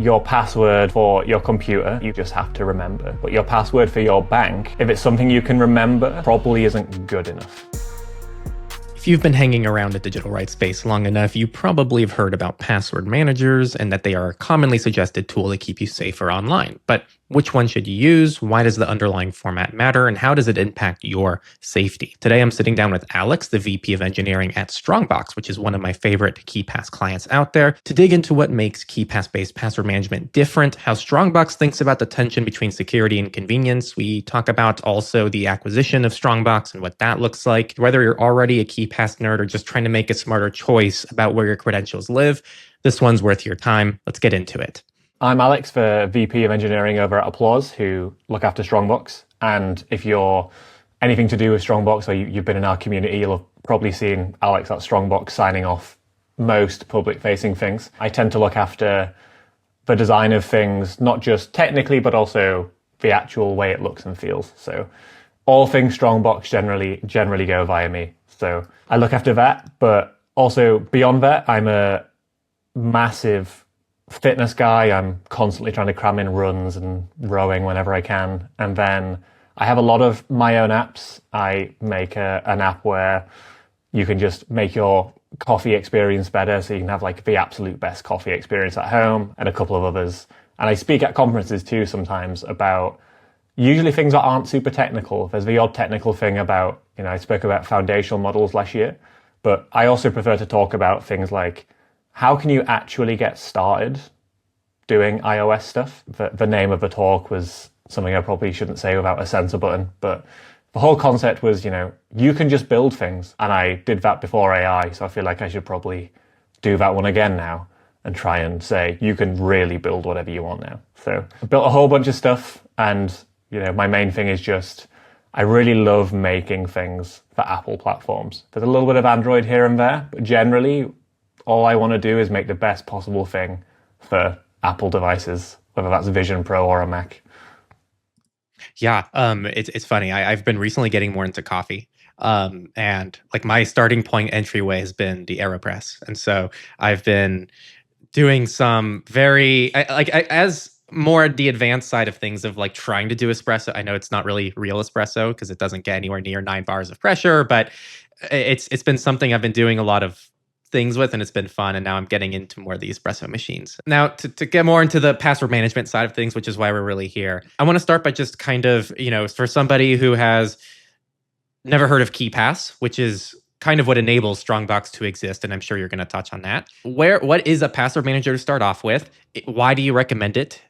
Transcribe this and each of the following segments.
your password for your computer, you just have to remember. But your password for your bank, if it's something you can remember, probably isn't good enough. If you've been hanging around the digital rights space long enough, you probably have heard about password managers and that they are a commonly suggested tool to keep you safer online. But which one should you use? Why does the underlying format matter? And how does it impact your safety? Today, I'm sitting down with Alex, the VP of Engineering at StrongBox, which is one of my favorite KeePass clients out there, to dig into what makes KeePass-based password management different, how StrongBox thinks about the tension between security and convenience. We talk about also the acquisition of StrongBox and what that looks like, whether you're already a KeePass nerd or just trying to make a smarter choice about where your credentials live. This one's worth your time. Let's get into it. I'm Alex, the VP of Engineering over at Applause, who look after StrongBox. And if you're anything to do with StrongBox or you've been in our community, you'll have probably seen Alex at StrongBox signing off most public-facing things. I tend to look after the design of things, not just technically, but also the actual way it looks and feels. So all things StrongBox generally go via me. So I look after that, but also beyond that, I'm a massive fitness guy. I'm constantly trying to cram in runs and rowing whenever I can. And then I have a lot of my own apps. I make an app where you can just make your coffee experience better. So you can have like the absolute best coffee experience at home, and a couple of others. And I speak at conferences too sometimes about usually things that aren't super technical. There's the odd technical thing about, I spoke about foundational models last year, but I also prefer to talk about things like, how can you actually get started doing iOS stuff? The name of the talk was something I probably shouldn't say without a censor button, but the whole concept was, you can just build things. And I did that before AI, so I feel like I should probably do that one again now and try and say, you can really build whatever you want now. So I built a whole bunch of stuff, and my main thing is just, I really love making things for Apple platforms. There's a little bit of Android here and there, but generally, all I want to do is make the best possible thing for Apple devices, whether that's Vision Pro or a Mac. Yeah, it's funny. I've been recently getting more into coffee. And like my starting point entryway has been the AeroPress. And so I've been doing some as more the advanced side of things of like trying to do espresso. I know it's not really real espresso because it doesn't get anywhere near 9 bars of pressure, but it's been something I've been doing a lot of things with, and it's been fun. And now I'm getting into more of the espresso machines. Now, to get more into the password management side of things, which is why we're really here, I want to start by just kind of, for somebody who has never heard of KeePass, which is kind of what enables StrongBox to exist, and I'm sure you're going to touch on that. What is a password manager to start off with? Why do you recommend it?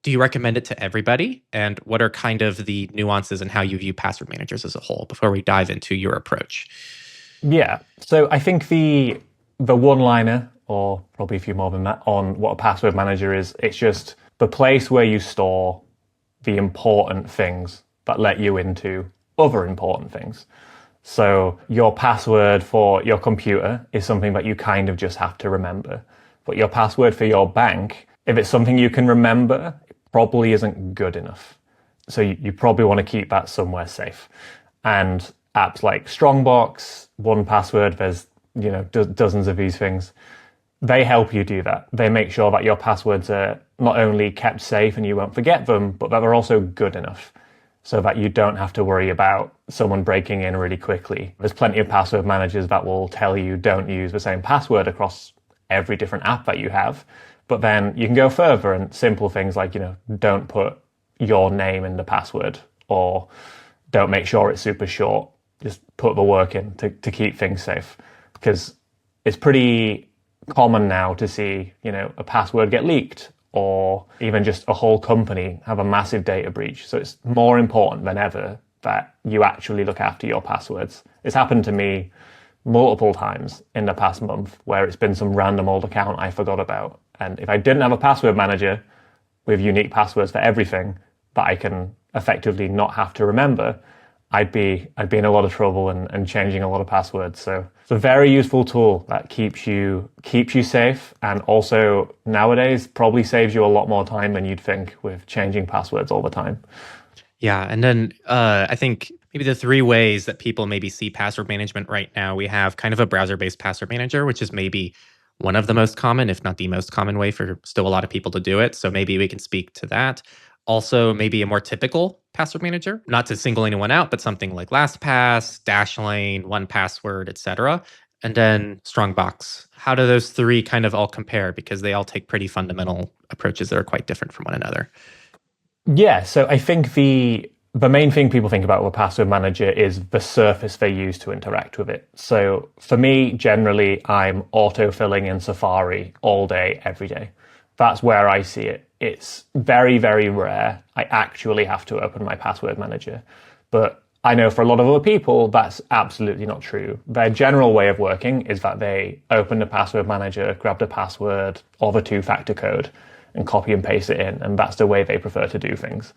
Do you recommend it to everybody? And what are kind of the nuances and how you view password managers as a whole before we dive into your approach? Yeah, so I think the one-liner, or probably a few more than that, on what a password manager is, it's just the place where you store the important things that let you into other important things. So your password for your computer is something that you kind of just have to remember. But your password for your bank, if it's something you can remember, it probably isn't good enough. So you probably want to keep that somewhere safe. And apps like StrongBox, 1Password, there's dozens of these things. They help you do that. They make sure that your passwords are not only kept safe and you won't forget them, but that they're also good enough so that you don't have to worry about someone breaking in really quickly. There's plenty of password managers that will tell you don't use the same password across every different app that you have. But then you can go further, and simple things like, don't put your name in the password, or don't make sure it's super short. Just put the work in to keep things safe. Because it's pretty common now to see, a password get leaked, or even just a whole company have a massive data breach. So it's more important than ever that you actually look after your passwords. It's happened to me multiple times in the past month where it's been some random old account I forgot about. And if I didn't have a password manager with unique passwords for everything that I can effectively not have to remember, I'd be in a lot of trouble and changing a lot of passwords. So it's a very useful tool that keeps you safe, and also nowadays probably saves you a lot more time than you'd think with changing passwords all the time. Yeah, and then I think maybe the 3 ways that people maybe see password management right now, we have kind of a browser-based password manager, which is maybe one of the most common, if not the most common way for still a lot of people to do it. So maybe we can speak to that. Also, maybe a more typical password manager, not to single anyone out, but something like LastPass, Dashlane, 1Password, etc. And then Strongbox. How do those three kind of all compare? Because they all take pretty fundamental approaches that are quite different from one another. Yeah, so I think the main thing people think about with a password manager is the surface they use to interact with it. So for me, generally, I'm autofilling in Safari all day, every day. That's where I see it. It's very, very rare I actually have to open my password manager. But I know for a lot of other people, that's absolutely not true. Their general way of working is that they open the password manager, grab the password or the two-factor code and copy and paste it in. And that's the way they prefer to do things.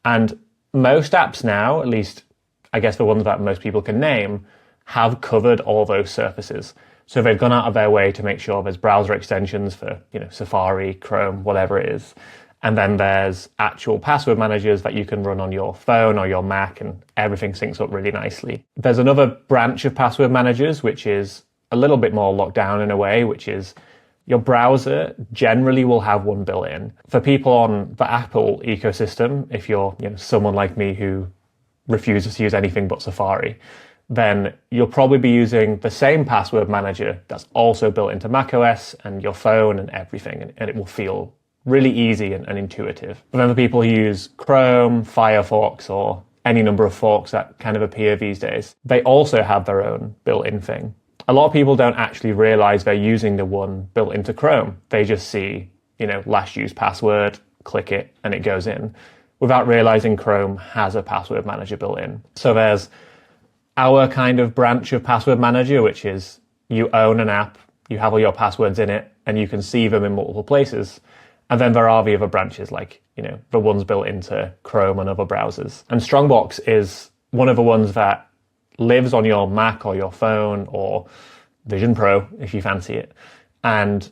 And most apps now, at least I guess the ones that most people can name, have covered all those surfaces. So they've gone out of their way to make sure there's browser extensions for, Safari, Chrome, whatever it is. And then there's actual password managers that you can run on your phone or your Mac, and everything syncs up really nicely. There's another branch of password managers, which is a little bit more locked down in a way, which is your browser generally will have one built in. For people on the Apple ecosystem, if you're someone like me who refuses to use anything but Safari, then you'll probably be using the same password manager that's also built into macOS and your phone and everything, and it will feel really easy and intuitive. But then for people who use Chrome, Firefox, or any number of forks that kind of appear these days, they also have their own built-in thing. A lot of people don't actually realize they're using the one built into Chrome. They just see, last used password, click it, and it goes in, without realizing Chrome has a password manager built in. So there's our kind of branch of password manager, which is you own an app, you have all your passwords in it, and you can see them in multiple places. And then there are the other branches, like, the ones built into Chrome and other browsers. And Strongbox is one of the ones that lives on your Mac or your phone or Vision Pro, if you fancy it. And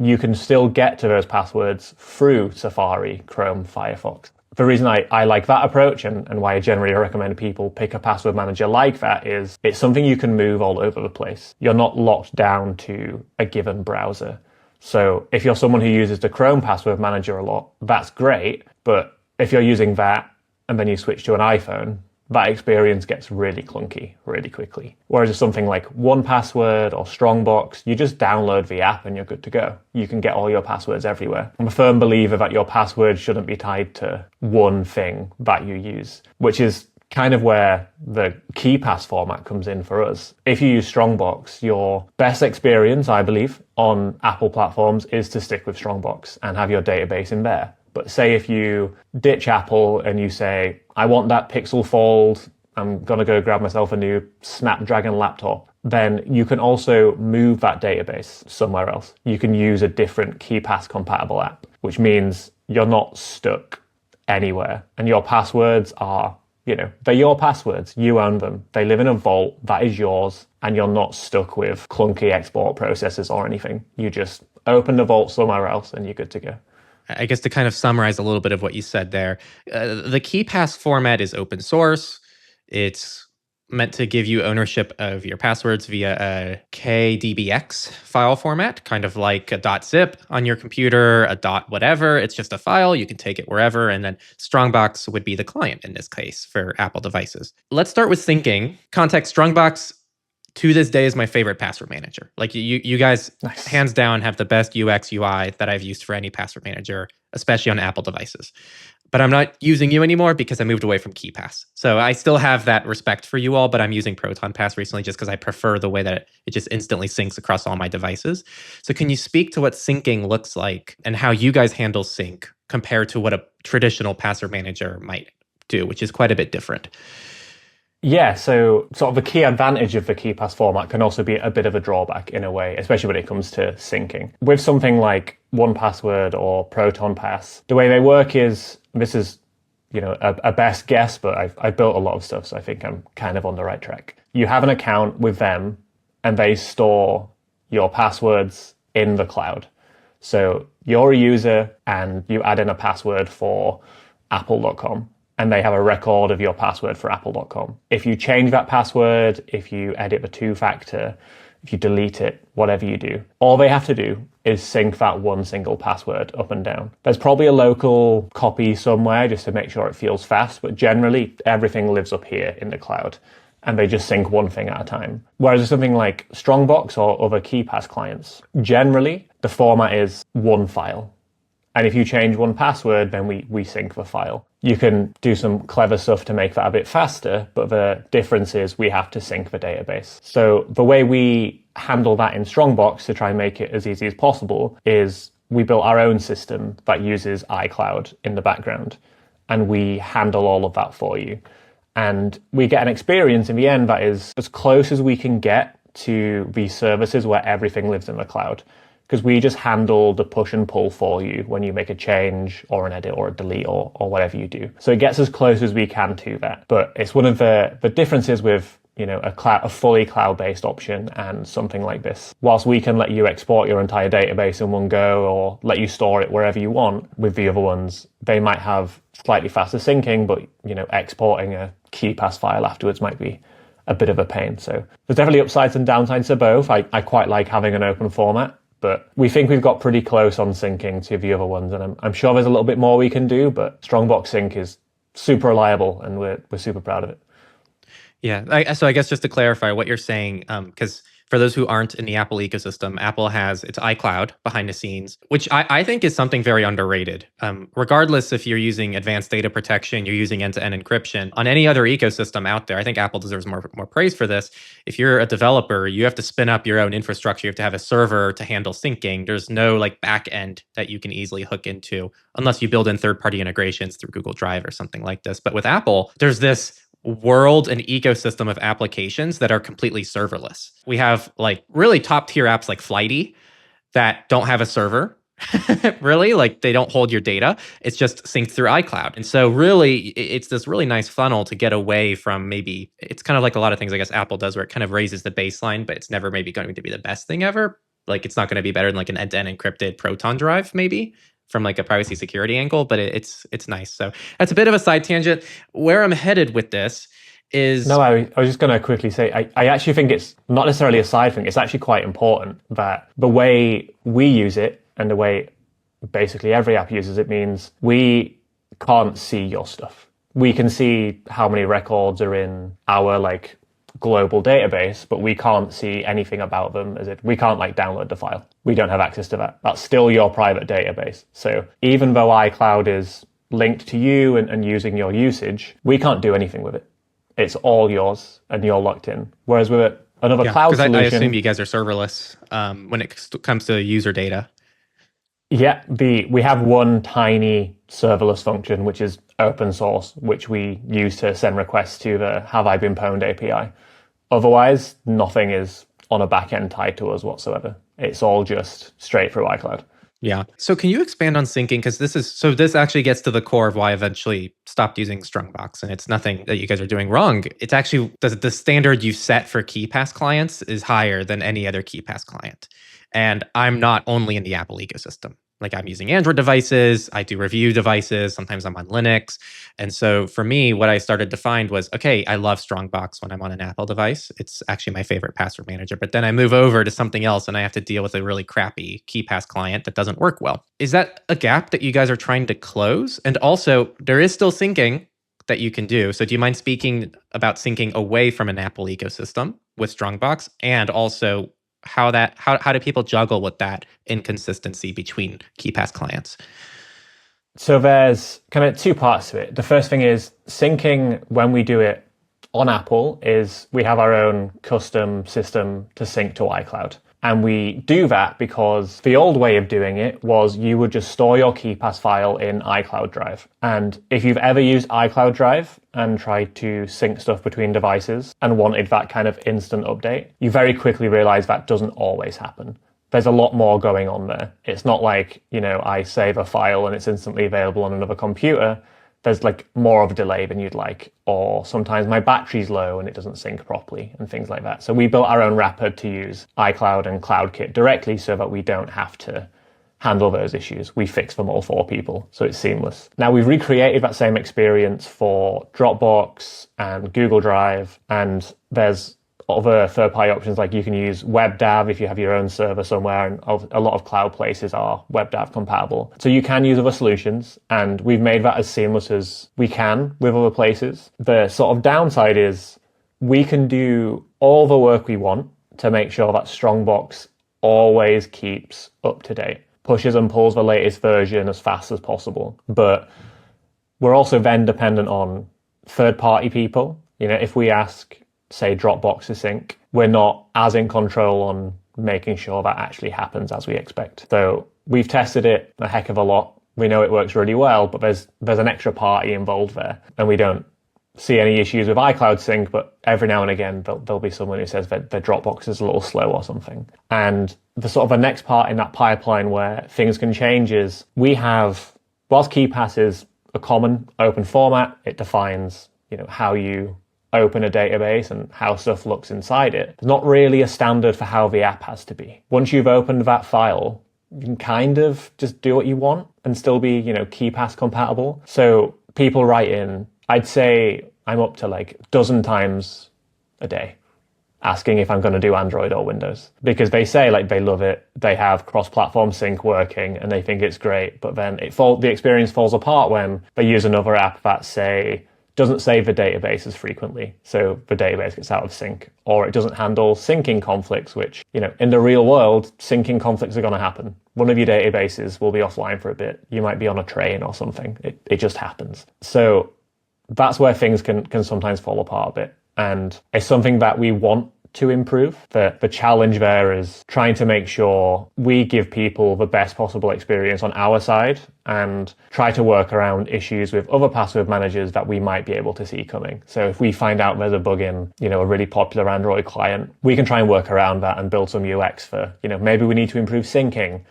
you can still get to those passwords through Safari, Chrome, Firefox. The reason I like that approach and why I generally recommend people pick a password manager like that is it's something you can move all over the place. You're not locked down to a given browser. So if you're someone who uses the Chrome password manager a lot, that's great. But if you're using that and then you switch to an iPhone, that experience gets really clunky really quickly. Whereas if something like 1Password or Strongbox, you just download the app and you're good to go. You can get all your passwords everywhere. I'm a firm believer that your password shouldn't be tied to one thing that you use, which is kind of where the KeePass format comes in for us. If you use Strongbox, your best experience, I believe, on Apple platforms is to stick with Strongbox and have your database in there. But say if you ditch Apple and you say, I want that Pixel Fold, I'm going to go grab myself a new Snapdragon laptop, then you can also move that database somewhere else. You can use a different KeePass compatible app, which means you're not stuck anywhere. And your passwords are, they're your passwords. You own them. They live in a vault. That is yours. And you're not stuck with clunky export processes or anything. You just open the vault somewhere else and you're good to go. I guess to kind of summarize a little bit of what you said there, the KeePass format is open source. It's meant to give you ownership of your passwords via a KDBX file format, kind of like a .zip on your computer, a .whatever. It's just a file. You can take it wherever. And then Strongbox would be the client in this case for Apple devices. Let's start with syncing. Context, Strongbox to this day is my favorite password manager. Like you guys, Nice. Hands down, have the best UX UI that I've used for any password manager, especially on Apple devices. But I'm not using you anymore because I moved away from KeePass. So I still have that respect for you all, but I'm using Proton Pass recently just because I prefer the way that it just instantly syncs across all my devices. So can you speak to what syncing looks like and how you guys handle sync compared to what a traditional password manager might do, which is quite a bit different? Yeah, so sort of the key advantage of the KeePass format can also be a bit of a drawback in a way, especially when it comes to syncing. With something like 1Password or Proton Pass, the way they work is, this is a best guess, but I've built a lot of stuff, so I think I'm kind of on the right track. You have an account with them, and they store your passwords in the cloud. So you're a user, and you add in a password for apple.com. And they have a record of your password for apple.com. If you change that password, if you edit the two-factor, if you delete it, whatever you do, all they have to do is sync that one single password up and down. There's probably a local copy somewhere just to make sure it feels fast, but generally everything lives up here in the cloud, and they just sync one thing at a time. Whereas with something like STRONGBOX or other KeePass clients, generally the format is one file. And if you change one password, then we sync the file. You can do some clever stuff to make that a bit faster, but the difference is we have to sync the database. So the way we handle that in STRONGBOX to try and make it as easy as possible is we built our own system that uses iCLOUD in the background, and we handle all of that for you. And we get an experience in the end that is as close as we can get to these services where everything lives in the cloud, because we just handle the push and pull for you when you make a change or an edit or a delete or whatever you do. So it gets as close as we can to that. But it's one of the differences with a fully cloud-based option and something like this. Whilst we can let you export your entire database in one go or let you store it wherever you want, with the other ones, they might have slightly faster syncing, but exporting a KeePass file afterwards might be a bit of a pain. So there's definitely upsides and downsides to both. I quite like having an open format, but we think we've got pretty close on syncing to the other ones, and I'm sure there's a little bit more we can do, but STRONGBOX Sync is super reliable, and we're super proud of it. Yeah, so I guess just to clarify what you're saying, because for those who aren't in the Apple ecosystem, Apple has its iCloud behind the scenes, which I think is something very underrated. Regardless if you're using advanced data protection, you're using end-to-end encryption, on any other ecosystem out there, I think Apple deserves more praise for this. If you're a developer, you have to spin up your own infrastructure. You have to have a server to handle syncing. There's no back end that you can easily hook into unless you build in third-party integrations through Google Drive or something like this. But with Apple, there's this world and ecosystem of applications that are completely serverless. We have really top tier apps like Flighty that don't have a server. Really, they don't hold your data. It's just synced through iCloud. And so really, it's this really nice funnel to get away from maybe, it's kind of like a lot of things I guess Apple does where it kind of raises the baseline, but it's never maybe going to be the best thing ever. It's not going to be better than an end-to-end encrypted Proton drive maybe, from a privacy security angle, but it's nice. So that's a bit of a side tangent. Where I'm headed with this is... No, I was just going to quickly say, I actually think it's not necessarily a side thing. It's actually quite important that the way we use it and the way basically every app uses it means we can't see your stuff. We can see how many records are in our global database, but we can't see anything about them. We can't download the file. We don't have access to that. That's still your private database. So even though iCloud is linked to you and using your usage, we can't do anything with it. It's all yours and you're locked in. Whereas with another cloud solution... I assume you guys are serverless when it comes to user data. Yeah, we have one tiny serverless function, which is open source, which we use to send requests to the Have I Been Pwned API. Otherwise, nothing is on a backend tied to us whatsoever. It's all just straight through iCloud. Yeah. So can you expand on syncing? Because this actually gets to the core of why I eventually stopped using STRONGBOX. And it's nothing that you guys are doing wrong. It's actually the standard you set for KeePass clients is higher than any other KeePass client. And I'm not only in the Apple ecosystem. I'm using Android devices, I do review devices, sometimes I'm on Linux. And so for me, what I started to find was, okay, I love STRONGBOX when I'm on an Apple device. It's actually my favorite password manager. But then I move over to something else and I have to deal with a really crappy KeePass client that doesn't work well. Is that a gap that you guys are trying to close? And also, there is still syncing that you can do. So do you mind speaking about syncing away from an Apple ecosystem with STRONGBOX, and also how do people juggle with that inconsistency between KeePass clients? So there's kind of two parts to it. The first thing is syncing when we do it on Apple is we have our own custom system to sync to iCloud. And we do that because the old way of doing it was you would just store your KeePass file in iCloud Drive. And if you've ever used iCloud Drive and tried to sync stuff between devices and wanted that kind of instant update, you very quickly realize that doesn't always happen. There's a lot more going on there. It's not like, I save a file and it's instantly available on another computer. There's more of a delay than you'd like, or sometimes my battery's low and it doesn't sync properly and things like that. So we built our own wrapper to use iCloud and CloudKit directly so that we don't have to handle those issues. We fix them all for people, so it's seamless. Now we've recreated that same experience for Dropbox and Google Drive, and there's other third-party options, like you can use WebDAV if you have your own server somewhere, and a lot of cloud places are WebDAV compatible. So you can use other solutions, and we've made that as seamless as we can with other places. The sort of downside is we can do all the work we want to make sure that Strongbox always keeps up to date, pushes and pulls the latest version as fast as possible. But we're also then dependent on third-party people. You know, if we ask, say, Dropbox to sync, we're not as in control on making sure that actually happens as we expect. So we've tested it a heck of a lot. We know it works really well, but there's an extra party involved there, and we don't see any issues with iCloud sync, but every now and again there'll be someone who says that their Dropbox is a little slow or something. And the sort of the next part in that pipeline where things can change is we have, whilst KeePass is a common open format, it defines, you know, how you open a database and how stuff looks inside it. There's not really a standard for how the app has to be. Once you've opened that file, you can kind of just do what you want and still be, you know, KeePass compatible. So people write in, I'd say I'm up to like a dozen times a day asking if I'm going to do Android or Windows, because they say like they love it, they have cross-platform sync working and they think it's great, but then the experience falls apart when they use another app that, say, doesn't save the database as frequently, so the database gets out of sync, or it doesn't handle syncing conflicts, which, you know, in the real world, syncing conflicts are going to happen. One of your databases will be offline for a bit. You might be on a train or something. It just happens. So that's where things can sometimes fall apart a bit. And it's something that we want to improve. The challenge there is trying to make sure we give people the best possible experience on our side and try to work around issues with other password managers that we might be able to see coming. So if we find out there's a bug in, you know, a really popular Android client, we can try and work around that and build some UX for, you know, maybe we need to improve syncing,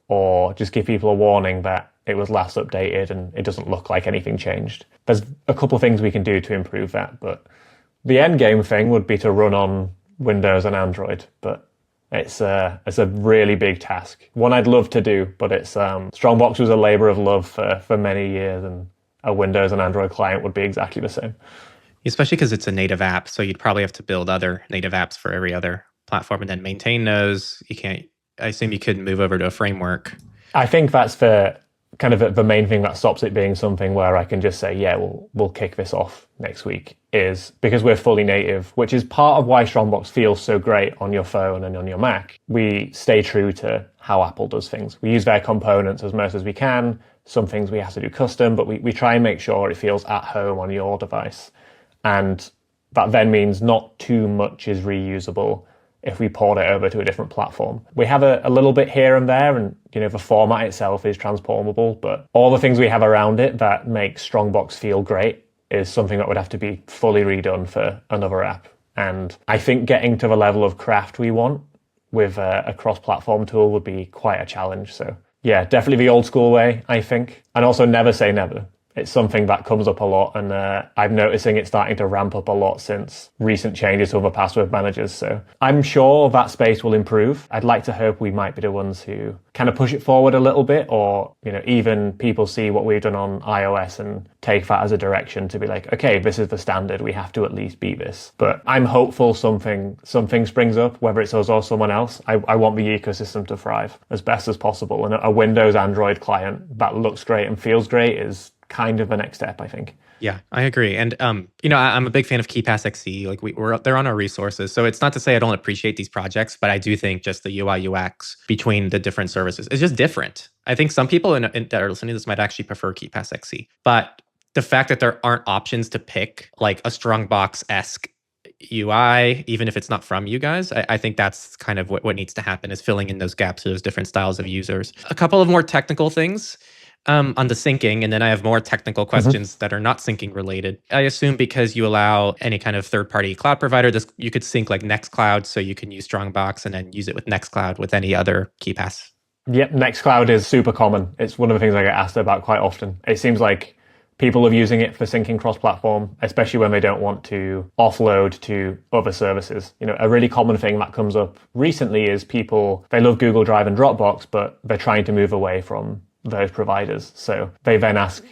or just give people a warning that it was last updated and it doesn't look like anything changed. There's a couple of things we can do to improve that, but the end game thing would be to run on Windows and Android, but it's a really big task. One I'd love to do, but it's Strongbox was a labor of love for many years, and a Windows and Android client would be exactly the same. Especially because it's a native app, so you'd probably have to build other native apps for every other platform and then maintain those. You can't. I assume you couldn't move over to a framework. I think that's the kind of the main thing that stops it being something where I can just say, yeah, we'll kick this off next week, is because we're fully native, which is part of why Strongbox feels so great on your phone and on your Mac. We stay true to how Apple does things. We use their components as most as we can. Some things we have to do custom, but we try and make sure it feels at home on your device. And that then means not too much is reusable if we port it over to a different platform. We have a little bit here and there, and, you know, the format itself is transformable, but all the things we have around it that make Strongbox feel great is something that would have to be fully redone for another app. And I think getting to the level of craft we want with a cross-platform tool would be quite a challenge. So yeah, definitely the old school way, I think. And also never say never. It's something that comes up a lot, and I'm noticing it starting to ramp up a lot since recent changes to other password managers. So I'm sure that space will improve. I'd like to hope we might be the ones who kind of push it forward a little bit, or, you know, even people see what we've done on iOS and take that as a direction to be like, okay, this is the standard. We have to at least beat this. But I'm hopeful something springs up, whether it's us or someone else. I want the ecosystem to thrive as best as possible. And a Windows Android client that looks great and feels great is kind of the next step, I think. Yeah, I agree. And, you know, I'm a big fan of KeePass XE. Like they're on our resources. So it's not to say I don't appreciate these projects, but I do think just the UI UX between the different services is just different. I think some people that are listening to this might actually prefer KeePass XE. But the fact that there aren't options to pick like a Strongbox-esque UI, even if it's not from you guys, I think that's kind of what needs to happen, is filling in those gaps, those different styles of users. A couple of more technical things. On the syncing, and then I have more technical questions that are not syncing related. I assume because you allow any kind of third-party cloud provider, you could sync like Nextcloud, so you can use Strongbox and then use it with Nextcloud with any other KeePass. Yep, Nextcloud is super common. It's one of the things I get asked about quite often. It seems like people are using it for syncing cross-platform, especially when they don't want to offload to other services. You know, a really common thing that comes up recently is people, they love Google Drive and Dropbox, but they're trying to move away from those providers. So they then ask,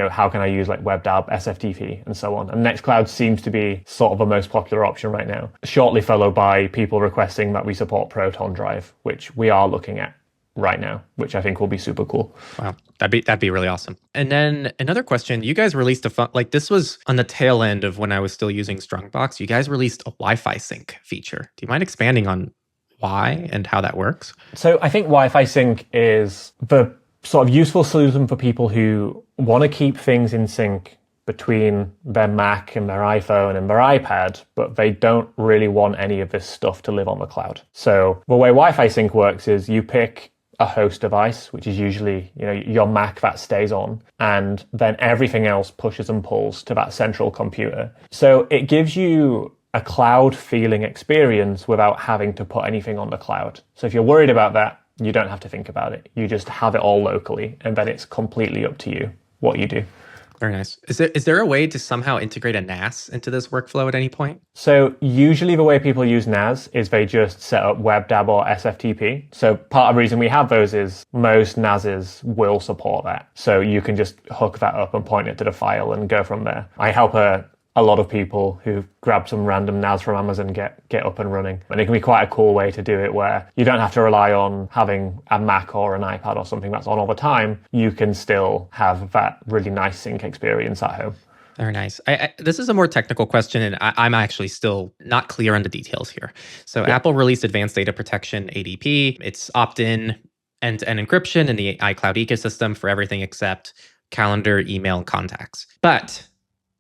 how can I use like WebDAV, SFTP, and so on. And Nextcloud seems to be sort of the most popular option right now, shortly followed by people requesting that we support Proton Drive, which we are looking at right now, which I think will be super cool. Wow, that'd be really awesome. And then another question: you guys released like this was on the tail end of when I was still using Strongbox. You guys released a Wi-Fi sync feature. Do you mind expanding on why and how that works? So I think Wi-Fi sync is the sort of useful solution for people who want to keep things in sync between their Mac and their iPhone and their iPad, but they don't really want any of this stuff to live on the cloud. So the way Wi-Fi sync works is you pick a host device, which is usually your Mac that stays on, and then everything else pushes and pulls to that central computer. So it gives you a cloud feeling experience without having to put anything on the cloud. So if you're worried about that, you don't have to think about it. You just have it all locally, and then it's completely up to you what you do. Very nice. Is there a way to somehow integrate a NAS into this workflow at any point? So usually the way people use NAS is they just set up WebDAV or SFTP. So part of the reason we have those is most NASs will support that. So you can just hook that up and point it to the file and go from there. I help a lot of people who grab some random NAS from Amazon get up and running. And it can be quite a cool way to do it where you don't have to rely on having a Mac or an iPad or something that's on all the time. You can still have that really nice sync experience at home. Very nice. This is a more technical question, and I'm actually still not clear on the details here. So yeah. Apple released Advanced Data Protection, ADP. It's opt-in end-to-end encryption in the iCloud ecosystem for everything except calendar, email, and contacts. But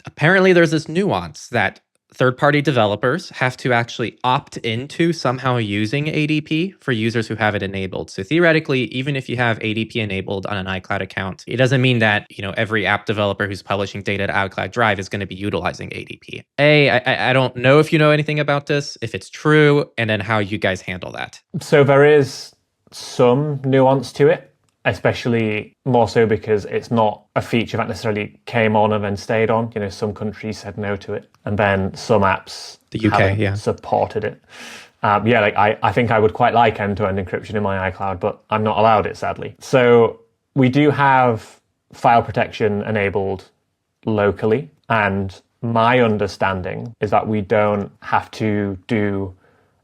apparently there's this nuance that third-party developers have to actually opt into somehow using ADP for users who have it enabled. So theoretically, even if you have ADP enabled on an iCloud account, it doesn't mean that every app developer who's publishing data to iCloud Drive is going to be utilizing ADP. I don't know if you know anything about this, if it's true, and then how you guys handle that. So there is some nuance to it, especially more so because it's not a feature that necessarily came on and then stayed on. Some countries said no to it, and then some apps, the UK, supported it. I think I would quite like end-to-end encryption in my iCloud, but I'm not allowed it, sadly. So we do have file protection enabled locally, and my understanding is that we don't have to do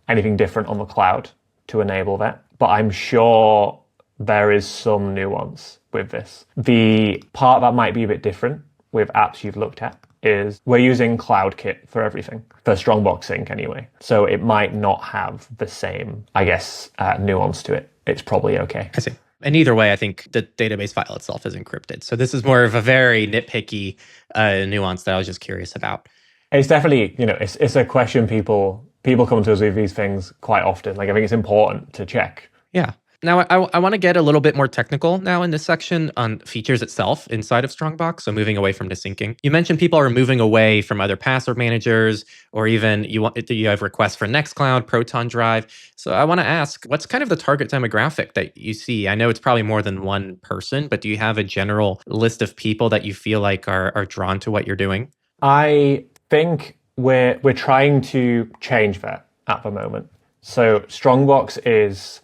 anything different on the cloud to enable that. But I'm sure there is some nuance with this. The part that might be a bit different with apps you've looked at is we're using CloudKit for everything, for Strongbox Sync anyway. So it might not have the same, nuance to it. It's probably okay. I see. And either way, I think the database file itself is encrypted. So this is more of a very nitpicky nuance that I was just curious about. It's definitely, it's a question people come to us with these things quite often. I think it's important to check. Yeah. Now, I want to get a little bit more technical now in this section on features itself inside of Strongbox, so moving away from the syncing. You mentioned people are moving away from other password managers, or even you have requests for Nextcloud, Proton Drive. So I want to ask, what's kind of the target demographic that you see? I know it's probably more than one person, but do you have a general list of people that you feel like are drawn to what you're doing? I think we're trying to change that at the moment. So Strongbox is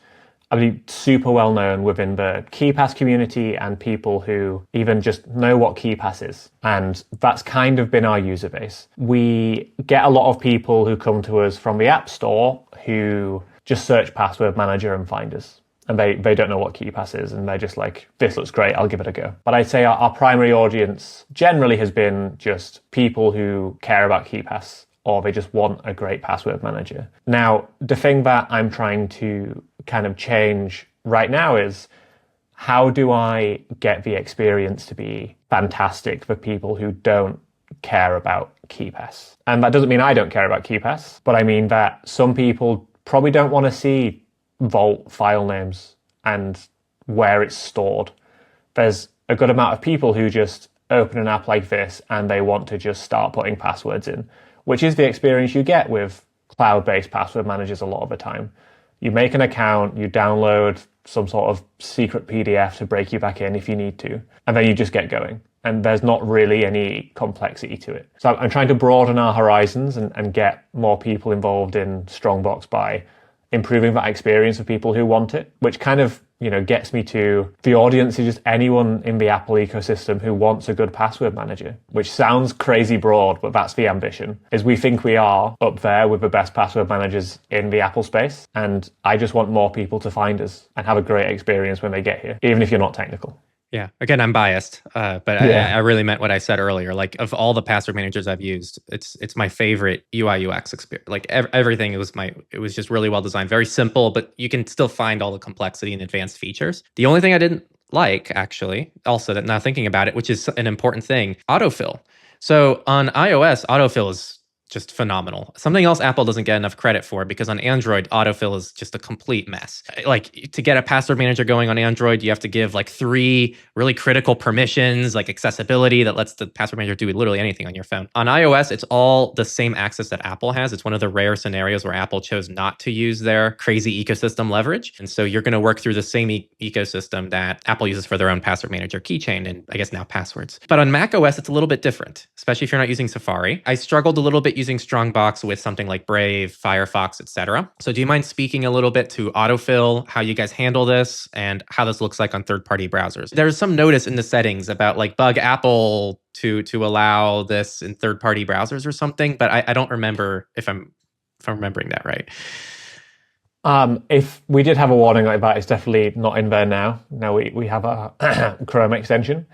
super well known within the KeePass community and people who even just know what KeePass is. And that's kind of been our user base. We get a lot of people who come to us from the App Store who just search Password Manager and find us. And they don't know what KeePass is, and they're just like, this looks great, I'll give it a go. But I'd say our primary audience generally has been just people who care about KeePass, or they just want a great password manager. Now, the thing that I'm trying to kind of change right now is, how do I get the experience to be fantastic for people who don't care about KeePass? And that doesn't mean I don't care about KeePass, but I mean that some people probably don't want to see vault file names and where it's stored. There's a good amount of people who just open an app like this and they want to just start putting passwords in, which is the experience you get with cloud-based password managers a lot of the time. You make an account, you download some sort of secret PDF to break you back in if you need to, and then you just get going. And there's not really any complexity to it. So I'm trying to broaden our horizons and get more people involved in Strongbox by improving that experience for people who want it, which kind of, gets me to the audience is just anyone in the Apple ecosystem who wants a good password manager, which sounds crazy broad, but that's the ambition, is we think we are up there with the best password managers in the Apple space. And I just want more people to find us and have a great experience when they get here, even if you're not technical. Yeah. Again, I'm biased, but I really meant what I said earlier. Like, of all the password managers I've used, it's my favorite UI UX experience. Like everything, it was just really well designed, very simple, but you can still find all the complexity and advanced features. The only thing I didn't like, actually, also that now thinking about it, which is an important thing, autofill. So on iOS, autofill is just phenomenal. Something else Apple doesn't get enough credit for, because on Android, autofill is just a complete mess. Like, to get a password manager going on Android, you have to give like 3 really critical permissions, like accessibility that lets the password manager do literally anything on your phone. On iOS, it's all the same access that Apple has. It's one of the rare scenarios where Apple chose not to use their crazy ecosystem leverage. And so you're going to work through the same ecosystem that Apple uses for their own password manager keychain, and I guess now passwords. But on macOS, it's a little bit different, especially if you're not using Safari. I struggled a little bit using StrongBox with something like Brave, Firefox, etc. So do you mind speaking a little bit to autofill, how you guys handle this, and how this looks like on third-party browsers? There's some notice in the settings about like bug Apple to allow this in third-party browsers or something, but I don't remember if I'm remembering that right. If we did have a warning like that, it's definitely not in there now. Now we have a Chrome extension.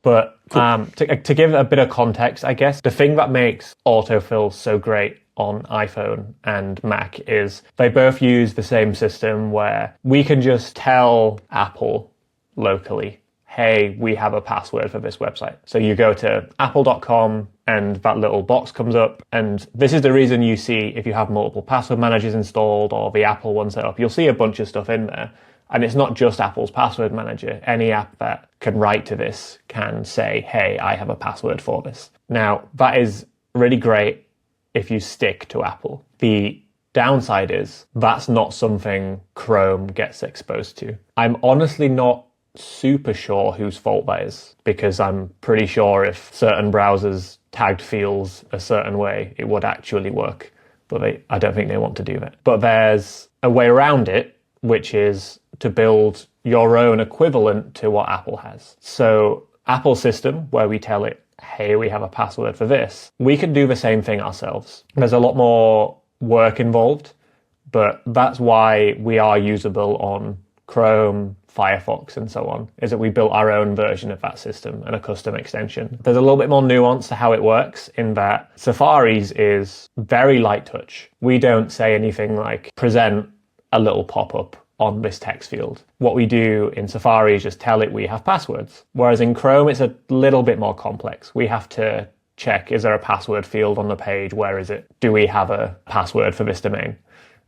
But to give a bit of context, I guess, the thing that makes autofill so great on iPhone and Mac is they both use the same system where we can just tell Apple locally, hey, we have a password for this website. So you go to apple.com and that little box comes up. And this is the reason you see, if you have multiple password managers installed or the Apple one set up, you'll see a bunch of stuff in there. And it's not just Apple's password manager. Any app that can write to this can say, hey, I have a password for this. Now, that is really great if you stick to Apple. The downside is that's not something Chrome gets exposed to. I'm honestly not super sure whose fault that is, because I'm pretty sure if certain browsers tagged fields a certain way, it would actually work. But I don't think they want to do that. But there's a way around it, which is to build your own equivalent to what Apple has. So Apple's system, where we tell it, hey, we have a password for this, we can do the same thing ourselves. There's a lot more work involved, but that's why we are usable on Chrome, Firefox, and so on, is that we built our own version of that system and a custom extension. There's a little bit more nuance to how it works in that Safari's is very light touch. We don't say anything like present a little pop-up on this text field. What we do in Safari is just tell it we have passwords. Whereas in Chrome, it's a little bit more complex. We have to check, is there a password field on the page? Where is it? Do we have a password for this domain?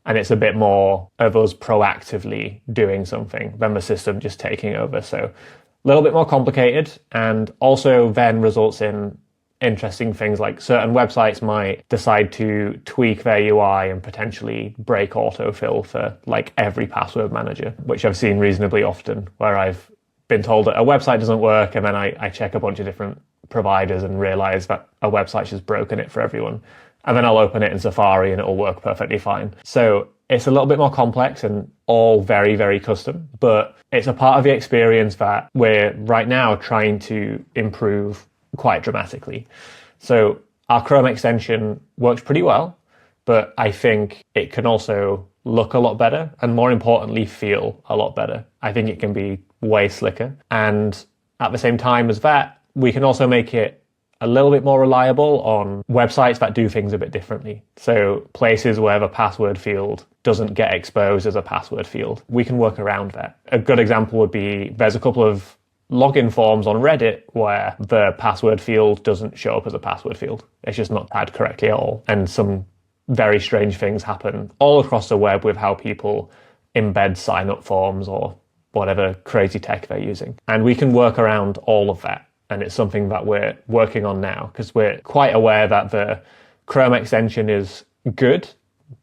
And it's a bit more of us proactively doing something than the system just taking over. So a little bit more complicated, and also then results in interesting things like certain websites might decide to tweak their UI and potentially break autofill for like every password manager, which I've seen reasonably often, where I've been told that a website doesn't work and then I check a bunch of different providers and realize that a website's just broken it for everyone. And then I'll open it in Safari and it'll work perfectly fine. So it's a little bit more complex and all very, very custom, but it's a part of the experience that we're right now trying to improve quite dramatically. So our Chrome extension works pretty well, but I think it can also look a lot better and, more importantly, feel a lot better. I think it can be way slicker. And at the same time as that, we can also make it a little bit more reliable on websites that do things a bit differently. So places where the password field doesn't get exposed as a password field, we can work around that. A good example would be, there's a couple of login forms on Reddit where the password field doesn't show up as a password field. It's just not tagged correctly at all. And some very strange things happen all across the web with how people embed sign-up forms or whatever crazy tech they're using. And we can work around all of that. And it's something that we're working on now, because we're quite aware that the Chrome extension is good,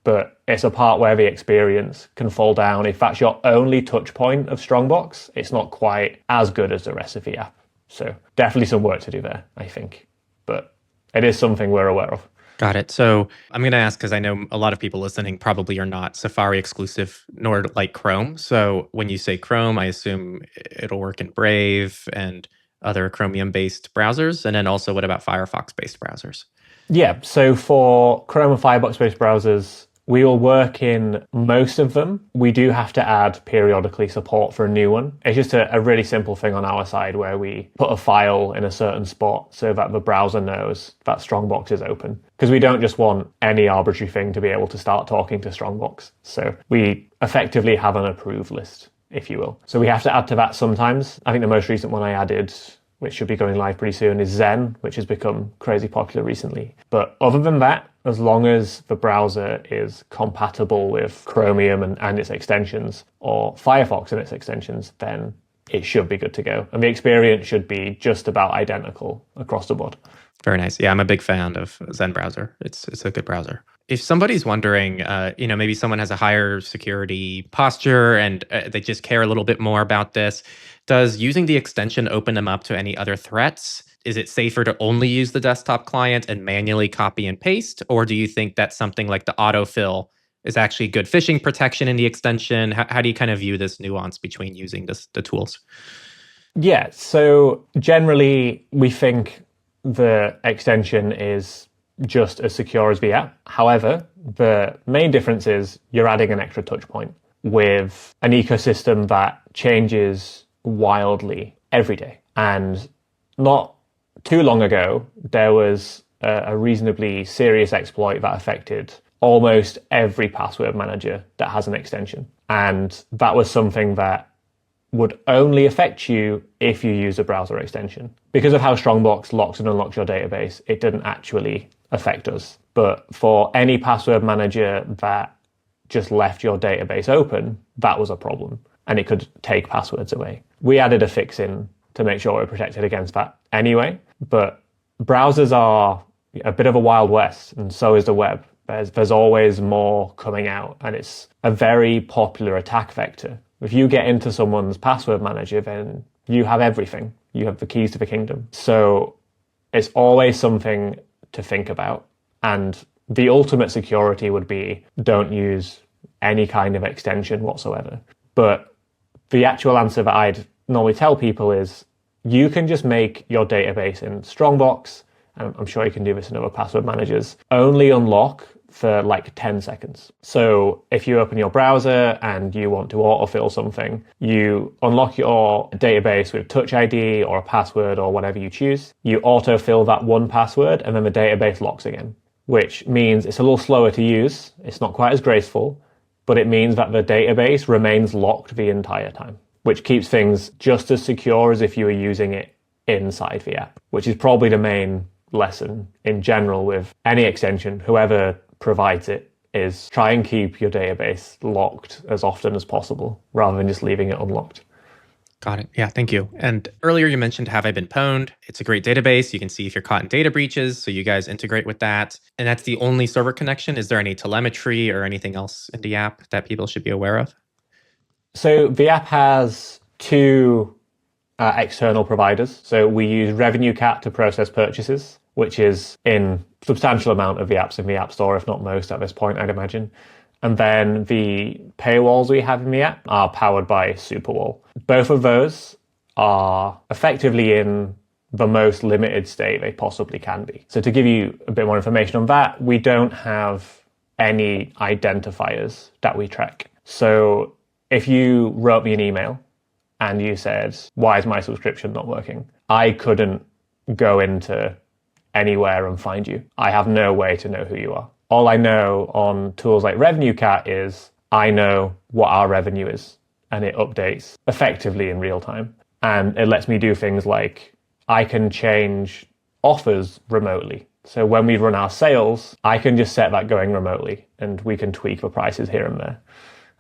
but it's a part where the experience can fall down. If that's your only touch point of Strongbox, it's not quite as good as the rest of the app. So definitely some work to do there, I think. But it is something we're aware of. Got it. So I'm going to ask because I know a lot of people listening probably are not Safari exclusive nor like Chrome. So when you say Chrome, I assume it'll work in Brave and other Chromium based browsers. And then also, what about Firefox based browsers? Yeah, so for Chrome and Firefox-based browsers, we will work in most of them. We do have to add periodically support for a new one. It's just a really simple thing on our side where we put a file in a certain spot so that the browser knows that Strongbox is open. Because we don't just want any arbitrary thing to be able to start talking to Strongbox. So we effectively have an approved list, if you will. So we have to add to that sometimes. I think the most recent one I added, which should be going live pretty soon, is Zen, which has become crazy popular recently. But other than that, as long as the browser is compatible with Chromium and its extensions, or Firefox and its extensions, then it should be good to go. And the experience should be just about identical across the board. Very nice. Yeah, I'm a big fan of Zen browser. It's a good browser. If somebody's wondering, maybe someone has a higher security posture and they just care a little bit more about this, does using the extension open them up to any other threats? Is it safer to only use the desktop client and manually copy and paste? Or do you think that something like the autofill is actually good phishing protection in the extension? How do you kind of view this nuance between using the tools? Yeah, so generally we think the extension is just as secure as the app. However, the main difference is you're adding an extra touch point with an ecosystem that changes wildly every day. And not too long ago, there was a reasonably serious exploit that affected almost every password manager that has an extension. And that was something that would only affect you if you use a browser extension. Because of how Strongbox locks and unlocks your database, it didn't actually affect us. But for any password manager that just left your database open, that was a problem. And it could take passwords away. We added a fix in to make sure we're protected against that anyway. But browsers are a bit of a wild west, and so is the web. There's always more coming out, and it's a very popular attack vector. If you get into someone's password manager, then you have everything. You have the keys to the kingdom. So it's always something to think about. And the ultimate security would be don't use any kind of extension whatsoever. But the actual answer that I'd normally tell people is you can just make your database in Strongbox, and I'm sure you can do this in other password managers, only unlock for like 10 seconds. So if you open your browser and you want to autofill something, you unlock your database with Touch ID or a password or whatever you choose. You autofill that one password and then the database locks again, which means it's a little slower to use. It's not quite as graceful, but it means that the database remains locked the entire time, which keeps things just as secure as if you were using it inside the app, which is probably the main lesson in general with any extension. Whoever provides it is try and keep your database locked as often as possible rather than just leaving it unlocked. Got it. Yeah, thank you. And earlier you mentioned Have I Been Pwned? It's a great database. You can see if you're caught in data breaches, so you guys integrate with that. And that's the only server connection. Is there any telemetry or anything else in the app that people should be aware of? So the app has two external providers. So we use RevenueCat to process purchases, which is in substantial amount of the apps in the App Store, if not most at this point, I'd imagine. And then the paywalls we have in the app are powered by Superwall. Both of those are effectively in the most limited state they possibly can be. So to give you a bit more information on that, we don't have any identifiers that we track. So if you wrote me an email and you said, why is my subscription not working? I couldn't go into anywhere and find you. I have no way to know who you are. All I know on tools like RevenueCat is I know what our revenue is, and it updates effectively in real time. And it lets me do things like I can change offers remotely. So when we run our sales, I can just set that going remotely and we can tweak the prices here and there.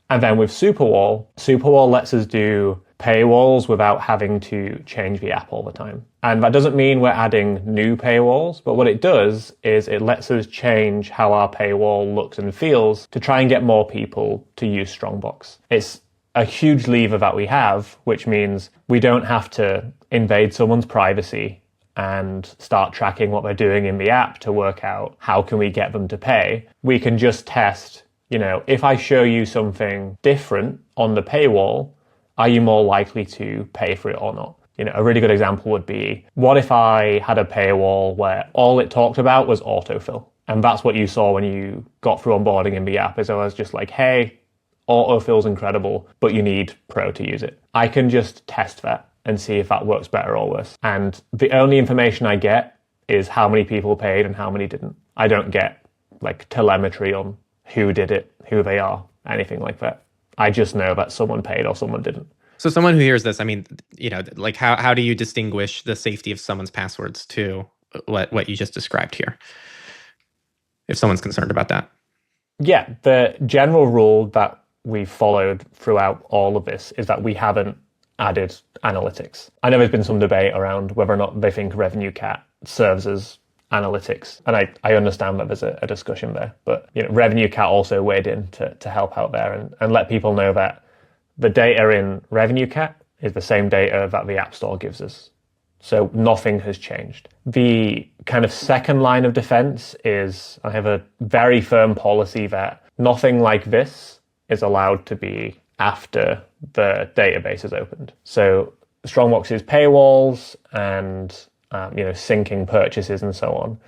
And then with Superwall lets us do paywalls without having to change the app all the time. And that doesn't mean we're adding new paywalls, but what it does is it lets us change how our paywall looks and feels to try and get more people to use Strongbox. It's a huge lever that we have, which means we don't have to invade someone's privacy and start tracking what they're doing in the app to work out how can we get them to pay, we can just test, if I show you something different on the paywall, are you more likely to pay for it or not? A really good example would be, what if I had a paywall where all it talked about was autofill? And that's what you saw when you got through onboarding in the app, is I was just like, hey, autofill's incredible, but you need Pro to use it. I can just test that and see if that works better or worse. And the only information I get is how many people paid and how many didn't. I don't get like telemetry on who did it, who they are, anything like that. I just know that someone paid or someone didn't. So someone who hears this, I mean, like how do you distinguish the safety of someone's passwords to what you just described here, if someone's concerned about that? Yeah, the general rule that we've followed throughout all of this is that we haven't added analytics. I know there's been some debate around whether or not they think revenue cat serves as analytics, and I understand that there's a discussion there, but revenue cat also weighed in to help out there and let people know that the data in revenue cat is the same data that the App Store gives us. So nothing has changed. The kind of second line of defense is, I have a very firm policy that nothing like this is allowed to be after the database is opened. So StrongBox'S paywalls and syncing purchases and so on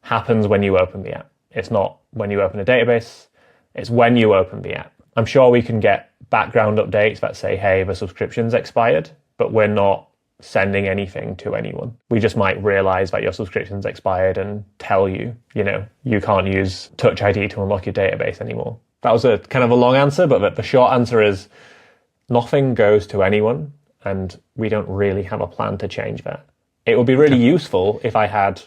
happens when you open the app. It's not when you open a database, it's when you open the app. I'm sure we can get background updates that say, hey, the subscription's expired, but we're not sending anything to anyone. We just might realize that your subscription's expired and tell you, you can't use Touch ID to unlock your database anymore. That was a kind of a long answer, but the short answer is nothing goes to anyone, and we don't really have a plan to change that. It would be really useful if I had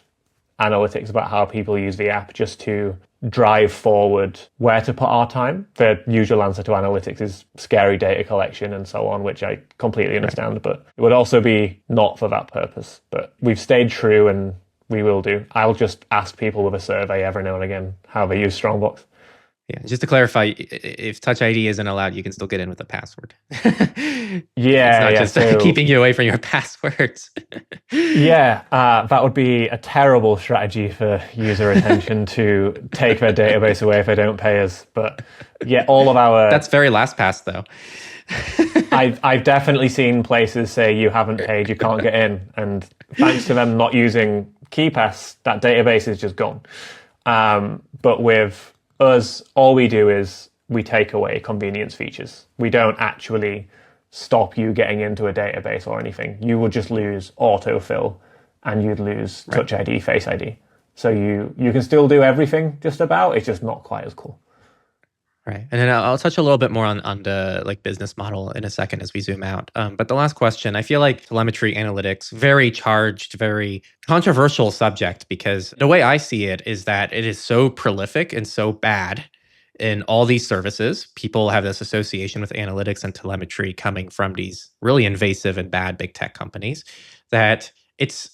analytics about how people use the app just to drive forward where to put our time. The usual answer to analytics is scary data collection and so on, which I completely understand, but it would also be not for that purpose. But we've stayed true, and we will do. I'll just ask people with a survey every now and again how they use Strongbox. Yeah, just to clarify, if Touch ID isn't allowed, you can still get in with a password. Yeah, it's not just keeping you away from your passwords. That would be a terrible strategy for user retention to take their database away if they don't pay us. But yeah, all of our... That's very LastPass, though. I've definitely seen places say you haven't paid, you can't get in. And thanks to them not using KeePass, that database is just gone. But with us, all we do is we take away convenience features. We don't actually stop you getting into a database or anything. You would just lose autofill and you'd lose Touch ID, Face ID. So you can still do everything just about, it's just not quite as cool. Right. And then I'll touch a little bit more on the business model in a second as we zoom out. But the last question, I feel like telemetry analytics, very charged, very controversial subject, because the way I see it is that it is so prolific and so bad in all these services. People have this association with analytics and telemetry coming from these really invasive and bad big tech companies that it's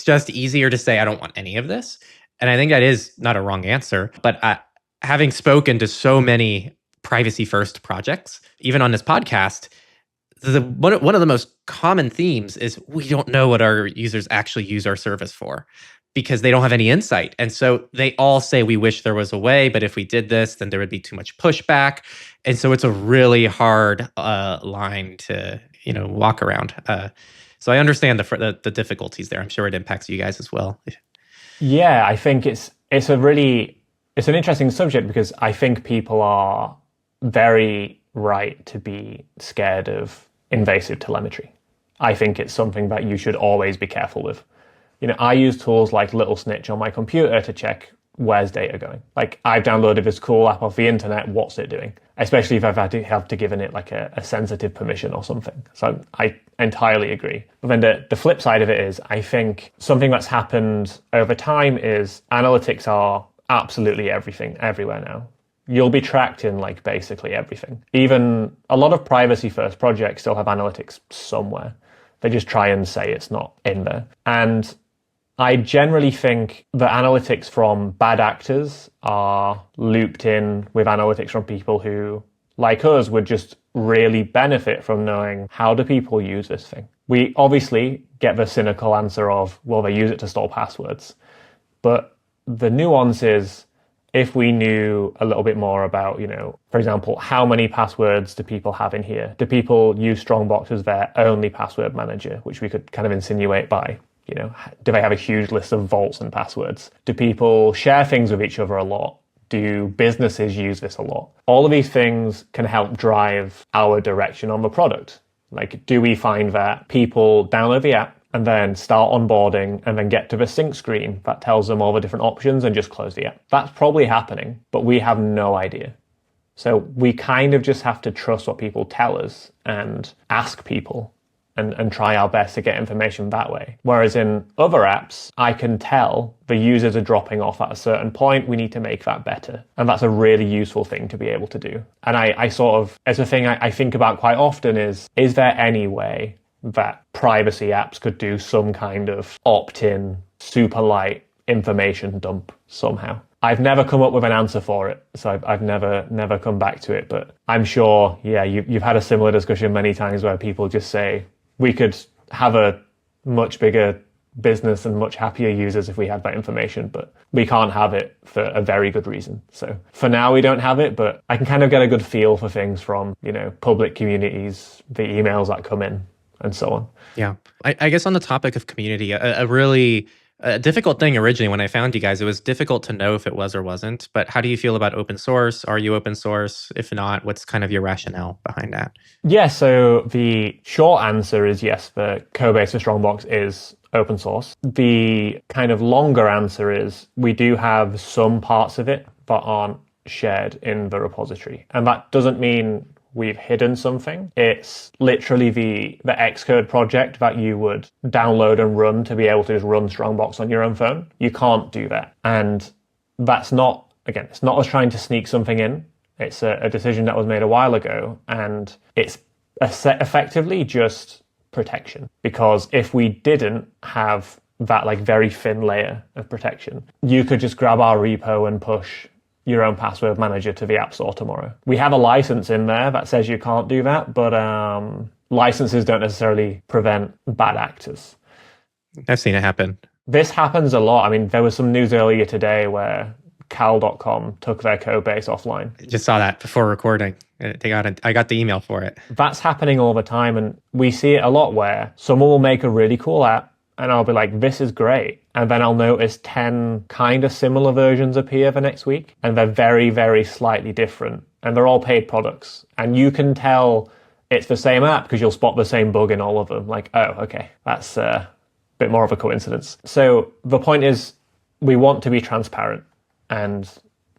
just easier to say, I don't want any of this. And I think that is not a wrong answer, but having spoken to so many privacy-first projects, even on this podcast, one of the most common themes is we don't know what our users actually use our service for because they don't have any insight. And so they all say, we wish there was a way, but if we did this, then there would be too much pushback. And so it's a really hard line to walk around. So I understand the difficulties there. I'm sure it impacts you guys as well. Yeah, I think it's an interesting subject because I think people are very right to be scared of invasive telemetry. I think it's something that you should always be careful with. I use tools like Little Snitch on my computer to check where's data going. Like, I've downloaded this cool app off the internet, what's it doing? Especially if I've had to given it like a sensitive permission or something. So I entirely agree. But then the flip side of it is, I think something that's happened over time is analytics are absolutely everything, everywhere now. You'll be tracked in like basically everything. Even a lot of privacy first projects still have analytics somewhere. They just try and say it's not in there. And I generally think that analytics from bad actors are looped in with analytics from people who, like us, would just really benefit from knowing, how do people use this thing? We obviously get the cynical answer of, well, they use it to store passwords. But the nuance is, if we knew a little bit more about, for example, how many passwords do people have in here? Do people use Strongbox as their only password manager, which we could kind of insinuate by, do they have a huge list of vaults and passwords? Do people share things with each other a lot? Do businesses use this a lot? All of these things can help drive our direction on the product. Like, do we find that people download the app and then start onboarding and then get to the sync screen that tells them all the different options and just close the app? That's probably happening, but we have no idea. So we kind of just have to trust what people tell us and ask people and try our best to get information that way. Whereas in other apps, I can tell the users are dropping off at a certain point. We need to make that better. And that's a really useful thing to be able to do. And it's a thing I think about quite often is there any way that privacy apps could do some kind of opt-in, super light information dump somehow? I've never come up with an answer for it, so I've never come back to it. But I'm sure, you've had a similar discussion many times where people just say, we could have a much bigger business and much happier users if we had that information, but we can't have it for a very good reason. So for now, we don't have it, but I can kind of get a good feel for things from, public communities, the emails that come in, and so on. Yeah. I guess on the topic of community, a really difficult thing originally when I found you guys, it was difficult to know if it was or wasn't. But how do you feel about open source? Are you open source? If not, what's kind of your rationale behind that? Yeah, so the short answer is yes, the code base for Strongbox is open source. The kind of longer answer is we do have some parts of it that aren't shared in the repository. And that doesn't mean we've hidden something. It's literally the Xcode project that you would download and run to be able to just run Strongbox on your own phone. You can't do that. And that's not, again, it's not us trying to sneak something in. It's a decision that was made a while ago, and it's effectively just protection. Because if we didn't have that very thin layer of protection, you could just grab our repo and push your own password manager to the App Store tomorrow. We have a license in there that says you can't do that, but licenses don't necessarily prevent bad actors. I've seen it happen. This happens a lot. I mean, there was some news earlier today where cal.com took their code base offline. I just saw that before recording. I got the email for it. That's happening all the time, and we see it a lot where someone will make a really cool app, and I'll be like, this is great. And then I'll notice 10 kind of similar versions appear the next week, and they're very, very slightly different. And they're all paid products. And you can tell it's the same app because you'll spot the same bug in all of them. Like, oh, okay, that's a bit more of a coincidence. So the point is, we want to be transparent. And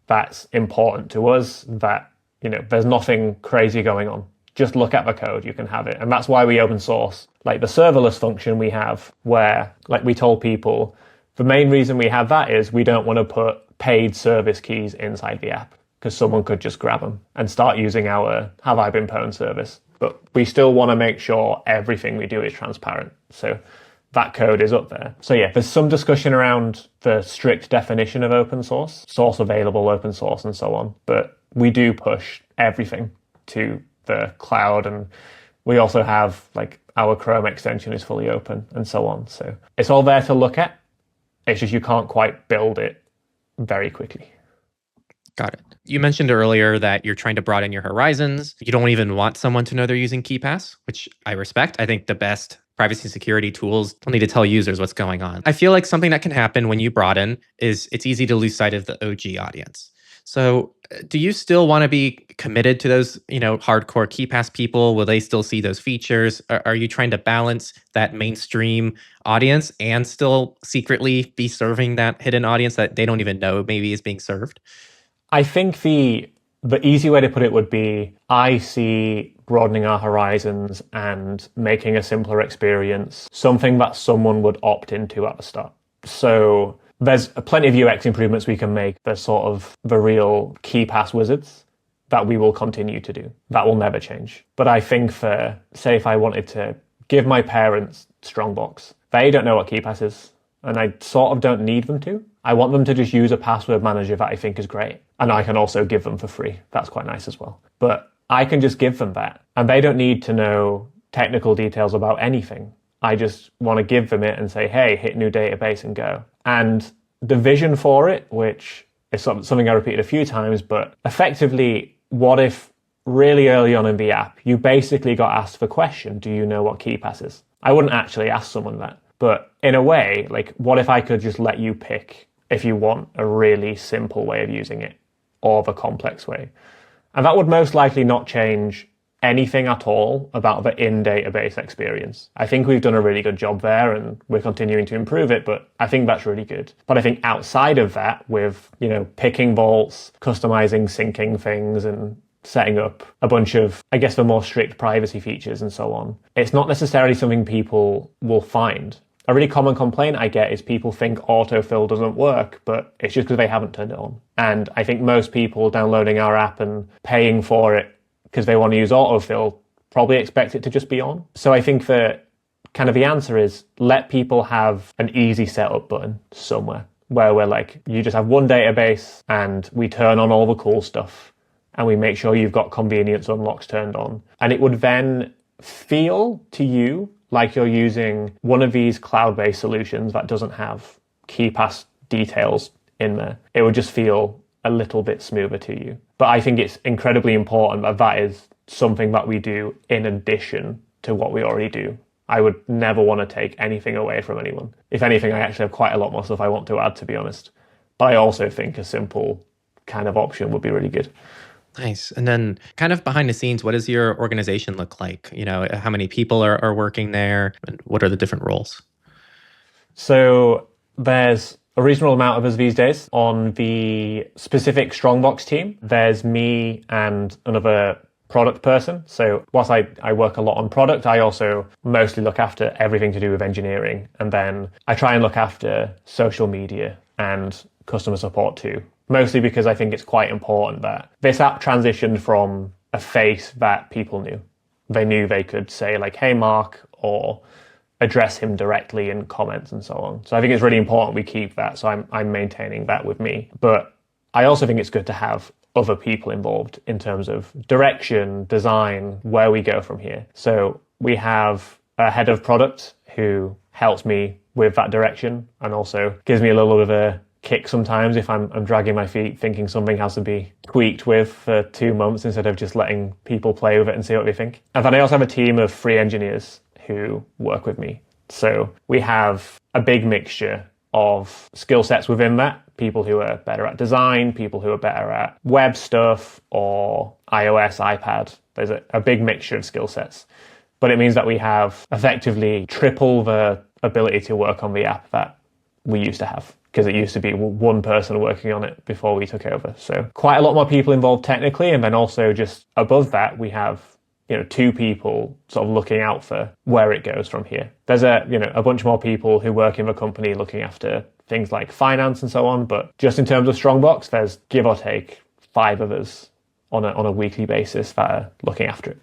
that's important to us, that, there's nothing crazy going on. Just look at the code, you can have it. And that's why we open source. Like the serverless function we have, where, like we told people, the main reason we have that is we don't want to put paid service keys inside the app, because someone could just grab them and start using our Have I Been Pwned service. But we still want to make sure everything we do is transparent. So that code is up there. So yeah, there's some discussion around the strict definition of open source available, open source, and so on. But we do push everything to the cloud, and we also have our Chrome extension is fully open and so on. So it's all there to look at. It's just you can't quite build it very quickly. Got it. You mentioned earlier that you're trying to broaden your horizons. You don't even want someone to know they're using KeePass, which I respect. I think the best privacy and security tools don't need to tell users what's going on. I feel like something that can happen when you broaden is it's easy to lose sight of the OG audience. So do you still want to be committed to those, hardcore KeePass people? Will they still see those features? Are you trying to balance that mainstream audience and still secretly be serving that hidden audience that they don't even know maybe is being served? I think the easy way to put it would be, I see broadening our horizons and making a simpler experience something that someone would opt into at the start. So there's plenty of UX improvements we can make. There's sort of the real KeePass wizards that we will continue to do. That will never change. But I think say if I wanted to give my parents Strongbox, they don't know what KeePass is, and I sort of don't need them to. I want them to just use a password manager that I think is great. And I can also give them for free. That's quite nice as well. But I can just give them that. And they don't need to know technical details about anything. I just want to give them it and say, hey, hit new database and go. And the vision for it, which is something I repeated a few times, but effectively, what if really early on in the app, you basically got asked the question, do you know what KeePass is? I wouldn't actually ask someone that. But in a way, like, what if I could just let you pick if you want a really simple way of using it or the complex way? And that would most likely not change anything at all about the in-database experience. I think we've done a really good job there and we're continuing to improve it, but I think that's really good. But I think outside of that, with, picking vaults, customizing, syncing things, and setting up a bunch of, I guess, the more strict privacy features and so on, it's not necessarily something people will find. A really common complaint I get is people think autofill doesn't work, but it's just because they haven't turned it on. And I think most people downloading our app and paying for it because they want to use autofill probably expect it to just be on. So I think that kind of the answer is let people have an easy setup button somewhere where we're like, you just have one database and we turn on all the cool stuff and we make sure you've got convenience unlocks turned on. And it would then feel to you like you're using one of these cloud-based solutions that doesn't have KeePass details in there. It would just feel a little bit smoother to you. But I think it's incredibly important that that is something that we do in addition to what we already do. I would never want to take anything away from anyone. If anything, I actually have quite a lot more stuff I want to add, to be honest. But I also think a simple kind of option would be really good. Nice. And then kind of behind the scenes, what does your organization look like? How many people are working there? And what are the different roles? So there's a reasonable amount of us these days. On the specific STRONGBOX team, there's me and another product person. So whilst I work a lot on product, I also mostly look after everything to do with engineering. And then I try and look after social media and customer support too. Mostly because I think it's quite important that this app transitioned from a face that people knew. They knew they could say like, hey, Mark, or address him directly in comments and so on. So I think it's really important we keep that. So I'm maintaining that with me. But I also think it's good to have other people involved in terms of direction, design, where we go from here. So we have a head of product who helps me with that direction and also gives me a little bit of a kick sometimes if I'm dragging my feet thinking something has to be tweaked with for 2 months instead of just letting people play with it and see what they think. And then I also have a team of 3 engineers who work with me. So we have a big mixture of skill sets within that. People who are better at design, people who are better at web stuff or iOS, iPad. There's a big mixture of skill sets. But it means that we have effectively triple the ability to work on the app that we used to have, because it used to be one person working on it before we took over. So quite a lot more people involved technically. And then also just above that, we have 2 people sort of looking out for where it goes from here. There's a bunch more people who work in the company looking after things like finance and so on. But just in terms of STRONGBOX, there's give or take 5 of us on a weekly basis that are looking after it.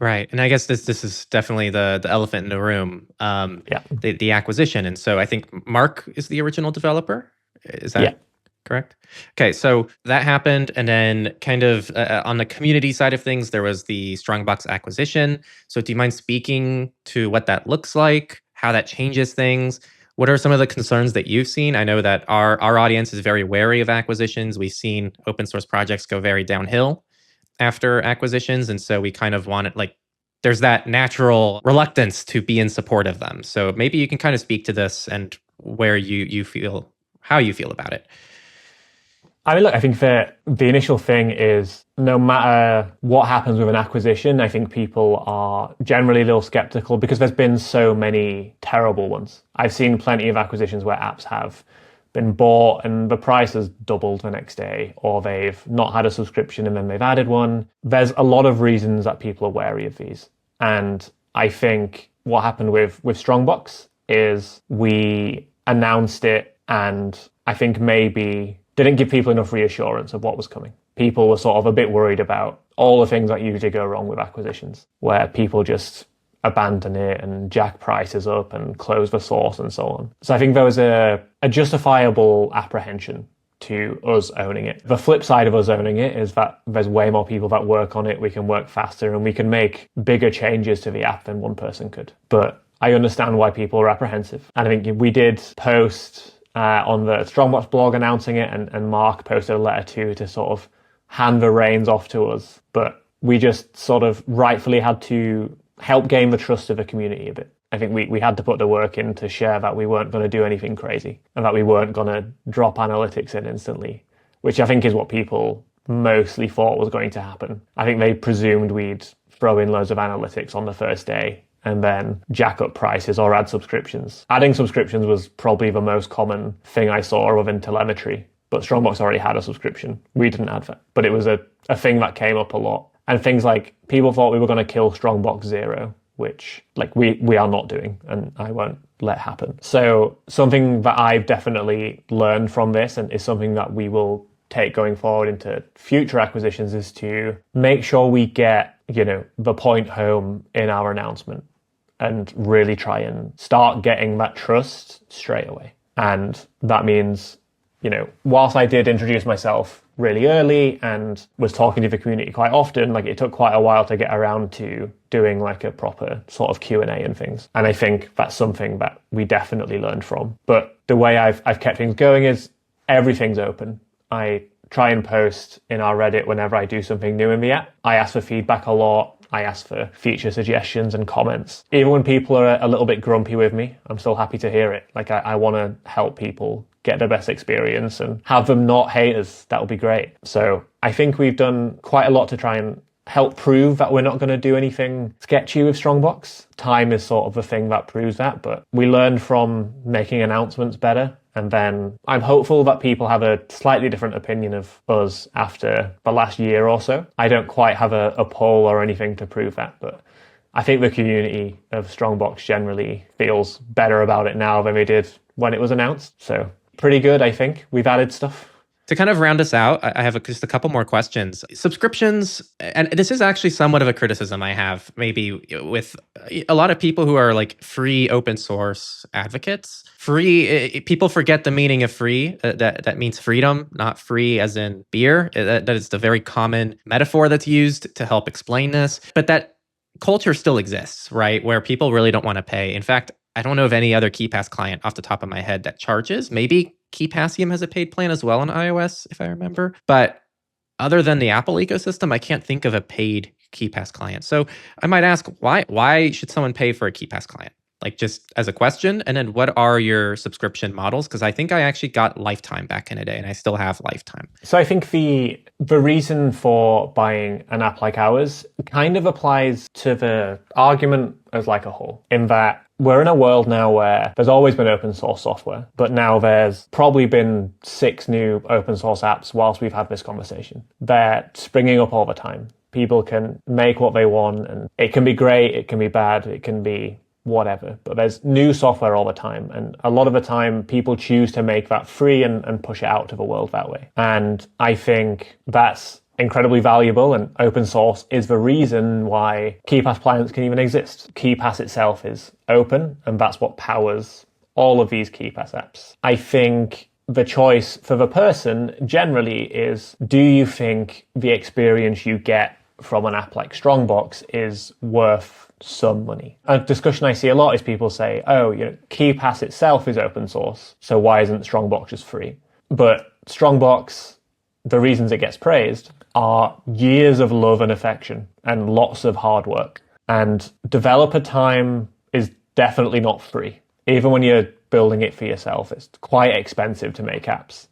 Right. And I guess this is definitely the elephant in the room, the acquisition. And so I think Mark is the original developer. Is that correct? Okay, so that happened. And then kind of on the community side of things, there was the STRONGBOX acquisition. So do you mind speaking to what that looks like, how that changes things? What are some of the concerns that you've seen? I know that our audience is very wary of acquisitions. We've seen open source projects go very downhill after acquisitions. And so we kind of want it, there's that natural reluctance to be in support of them. So maybe you can kind of speak to this and where you feel, how you feel about it. I mean, look, I think that the initial thing is no matter what happens with an acquisition, I think people are generally a little skeptical because there's been so many terrible ones. I've seen plenty of acquisitions where apps have been bought and the price has doubled the next day, or they've not had a subscription and then they've added one. There's a lot of reasons that people are wary of these. And I think what happened with STRONGBOX is we announced it and I think maybe didn't give people enough reassurance of what was coming. People were sort of a bit worried about all the things that usually go wrong with acquisitions, where people just abandon it and jack prices up and close the source and so on. So I think there was a justifiable apprehension to us owning it. The flip side of us owning it is that there's way more people that work on it. We can work faster and we can make bigger changes to the app than one person could. But I understand why people are apprehensive. And I think we did post on the Strongbox blog announcing it, and Mark posted a letter too to sort of hand the reins off to us. But we just sort of rightfully had to help gain the trust of the community a bit. I think we had to put the work in to share that we weren't going to do anything crazy and that we weren't going to drop analytics in instantly, which I think is what people mostly thought was going to happen. I think they presumed we'd throw in loads of analytics on the first day and then jack up prices or add subscriptions. Adding subscriptions was probably the most common thing I saw other than telemetry, but Strongbox already had a subscription. We didn't add that, but it was a thing that came up a lot. And things like people thought we were going to kill Strongbox 0, which like we are not doing, and I won't let happen. So something that I've definitely learned from this and is something that we will take going forward into future acquisitions is to make sure we get, the point home in our announcement and really try and start getting that trust straight away. And that means, whilst I did introduce myself really early and was talking to the community quite often, like it took quite a while to get around to doing like a proper sort of Q&A and things. And I think that's something that we definitely learned from. But the way I've kept things going is everything's open. I try and post in our Reddit whenever I do something new in the app. I ask for feedback a lot. I ask for feature suggestions and comments. Even when people are a little bit grumpy with me, I'm still happy to hear it. Like I want to help people get the best experience and have them not haters. That would be great. So I think we've done quite a lot to try and help prove that we're not going to do anything sketchy with Strongbox. Time is sort of the thing that proves that, but we learned from making announcements better. And then I'm hopeful that people have a slightly different opinion of us after the last year or so. I don't quite have a poll or anything to prove that, but I think the community of Strongbox generally feels better about it now than they did when it was announced. So pretty good, I think. We've added stuff. To kind of round us out, I have just a couple more questions. Subscriptions, and this is actually somewhat of a criticism I have maybe with a lot of people who are like free open source advocates. Free, people forget the meaning of free. That means freedom, not free as in beer. That is the very common metaphor that's used to help explain this. But that culture still exists, right? Where people really don't want to pay. In fact, I don't know of any other KeePass client off the top of my head that charges. Maybe KeePassium has a paid plan as well on iOS, if I remember. But other than the Apple ecosystem, I can't think of a paid KeePass client. So I might ask, why should someone pay for a KeePass client? Like just as a question. And then what are your subscription models? Because I think I actually got lifetime back in a day and I still have lifetime. So I think the reason for buying an app like ours kind of applies to the argument as like a whole, in that we're in a world now where there's always been open source software, but now there's probably been 6 new open source apps whilst we've had this conversation. They're springing up all the time. People can make what they want, and it can be great, it can be bad, it can be whatever, but there's new software all the time. And a lot of the time people choose to make that free and push it out to the world that way. And I think that's incredibly valuable, and open source is the reason why KeePass clients can even exist. KeePass itself is open, and that's what powers all of these KeePass apps. I think the choice for the person generally is, do you think the experience you get from an app like Strongbox is worth some money? A discussion I see a lot is people say, KeePass itself is open source, so why isn't Strongbox just free? But Strongbox, the reasons it gets praised are years of love and affection and lots of hard work. And developer time is definitely not free. Even when you're building it for yourself, it's quite expensive to make apps.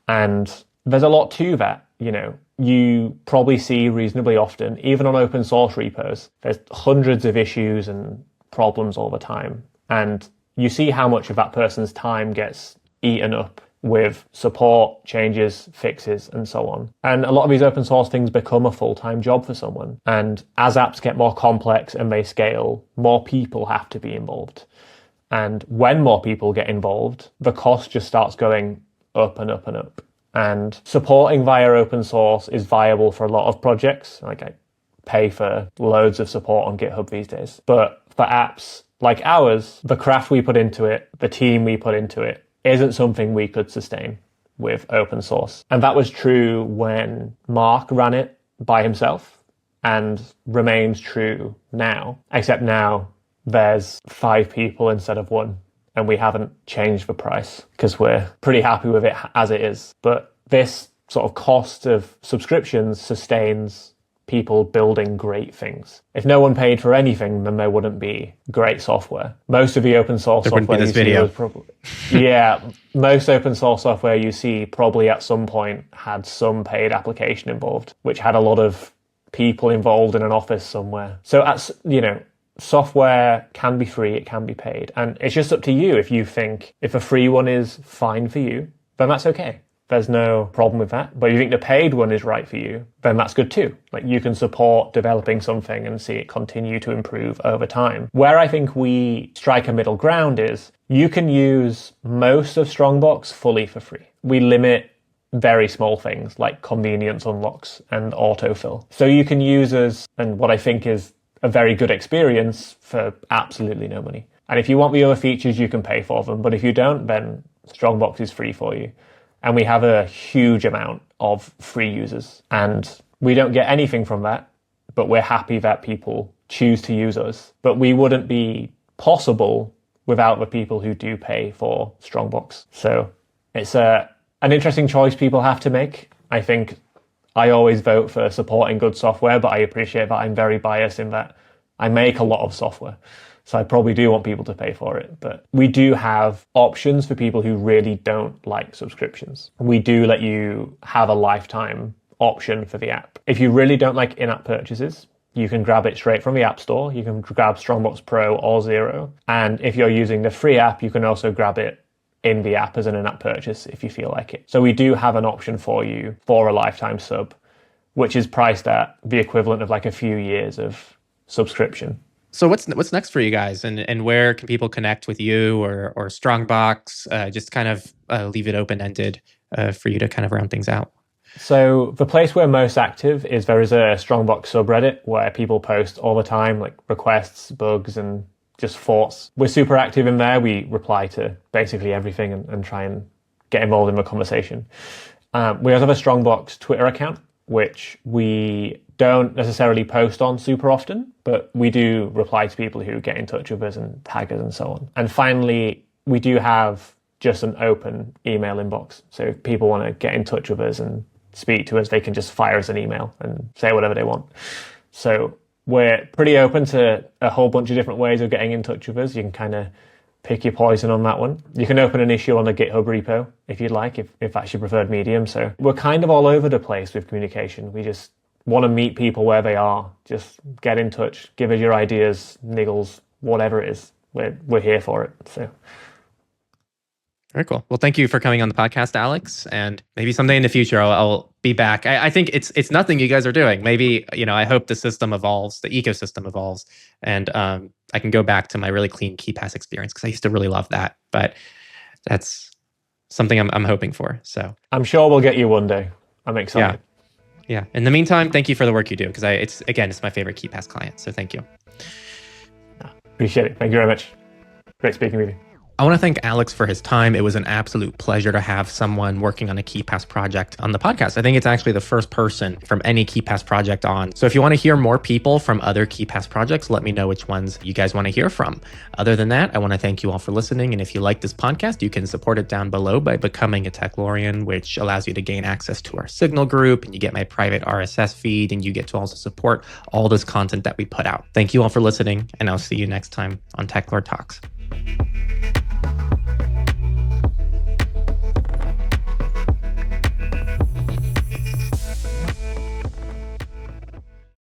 And there's a lot to that, You probably see reasonably often, even on open source repos, there's hundreds of issues and problems all the time. And you see how much of that person's time gets eaten up with support, changes, fixes, and so on. And a lot of these open source things become a full-time job for someone. And as apps get more complex and they scale, more people have to be involved. And when more people get involved, the cost just starts going up and up and up. And supporting via open source is viable for a lot of projects. Like I pay for loads of support on GitHub these days. But for apps like ours, the craft we put into it, the team we put into it, isn't something we could sustain with open source. And that was true when Mark ran it by himself and remains true now, except now there's 5 people instead of 1. And we haven't changed the price because we're pretty happy with it as it is. But this sort of cost of subscriptions sustains people building great things. If no one paid for anything, then there wouldn't be great software. Most of the open source software you see was probably, most open source software you see probably at some point had some paid application involved, which had a lot of people involved in an office somewhere. So software can be free, it can be paid. And it's just up to you. If you think if a free one is fine for you, then that's okay. There's no problem with that. But if you think the paid one is right for you, then that's good too. Like, you can support developing something and see it continue to improve over time. Where I think we strike a middle ground is you can use most of Strongbox fully for free. We limit very small things like convenience unlocks and autofill. So you can use us, and what I think is a very good experience, for absolutely no money. And if you want the other features, you can pay for them. But if you don't, then Strongbox is free for you. And we have a huge amount of free users. And we don't get anything from that, but we're happy that people choose to use us. But we wouldn't be possible without the people who do pay for Strongbox. So it's an interesting choice people have to make. I think I always vote for supporting good software, but I appreciate that I'm very biased in that I make a lot of software. So I probably do want people to pay for it. But we do have options for people who really don't like subscriptions. We do let you have a lifetime option for the app. If you really don't like in-app purchases, you can grab it straight from the App Store. You can grab Strongbox Pro or Zero. And if you're using the free app, you can also grab it in the app as an in-app purchase if you feel like it. So we do have an option for you for a lifetime sub, which is priced at the equivalent of like a few years of subscription. So what's next for you guys, and where can people connect with you or Strongbox? Just kind of leave it open-ended for you to kind of round things out. So the place we're most active is there is a Strongbox subreddit where people post all the time, like requests, bugs, and just thoughts. We're super active in there. We reply to basically everything and try and get involved in the conversation. We also have a Strongbox Twitter account, which we don't necessarily post on super often, but we do reply to people who get in touch with us and tag us and so on. And finally, we do have just an open email inbox. So if people want to get in touch with us and speak to us, they can just fire us an email and say whatever they want. So we're pretty open to a whole bunch of different ways of getting in touch with us. You can kind of pick your poison on that one. You can open an issue on the GitHub repo if you'd like, if that's your preferred medium. So we're kind of all over the place with communication. We just want to meet people where they are. Just get in touch, give us your ideas, niggles, whatever it is. We're here for it. So. Very cool. Well, thank you for coming on the podcast, Alex. And maybe someday in the future, I'll be back. I think it's nothing you guys are doing. Maybe, I hope the system evolves, the ecosystem evolves, and I can go back to my really clean KeePass experience because I used to really love that. But that's something I'm hoping for. So I'm sure we'll get you one day. I'm excited. Yeah. In the meantime, thank you for the work you do because it's my favorite KeePass client. So thank you. Appreciate it. Thank you very much. Great speaking with you. I want to thank Alex for his time. It was an absolute pleasure to have someone working on a KeePass project on the podcast. I think it's actually the first person from any KeePass project on. So if you want to hear more people from other KeePass projects, let me know which ones you guys want to hear from. Other than that, I want to thank you all for listening. And if you like this podcast, you can support it down below by becoming a Techlorian, which allows you to gain access to our Signal group, and you get my private RSS feed, and you get to also support all this content that we put out. Thank you all for listening, and I'll see you next time on Techlore Talks.